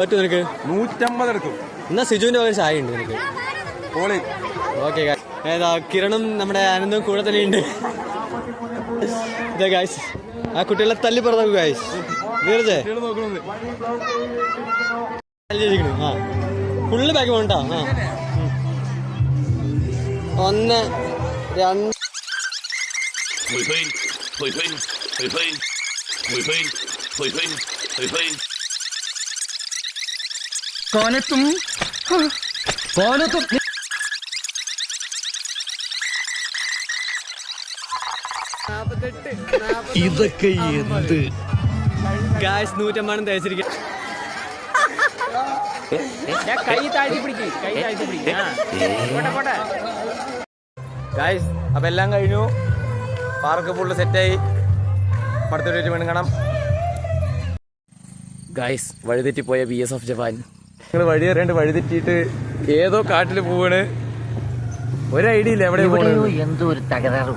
നിനക്ക് 150 എടുക്കും. എന്നാ സിജുവിന്റെ ഒരു ചായ ഉണ്ട് നിനക്ക്. ഓക്കെ ഏതാ കിരണും നമ്മുടെ ആനന്ദും കൂടെ തന്നെ ഉണ്ട്. ഇതാ ഗായ്സ് ആ കുട്ടികളെ തല്ലി പറഞ്ഞു ഗായ്സ്. നീരജേ ആ ഫുള്ള് ബാക്ക് പോകണ്ട. ആ 1 2 ഇതൊക്കെ എന്ത് ഗായ്സ് 150 തേച്ചിരിക്കും. ഗായ്സ് അപ്പൊ എല്ലാം കഴിഞ്ഞു. പാർക്ക് ഫുള്ള് സെറ്റായി. അടുത്തൊരു വീണ്ടും കാണാം. ഗായ്സ് വഴിതെറ്റിപ്പോയ BSF ജപ്പാൻ. നിങ്ങൾ വഴി അറിയാണ്ട് വഴിതെറ്റിയിട്ട് ഏതോ കാട്ടിൽ പോവാണ്. ഒരു ഐഡിയ ഇല്ല എവിടെ പോകണോ. എന്തോ ഒരു തകരാറ്.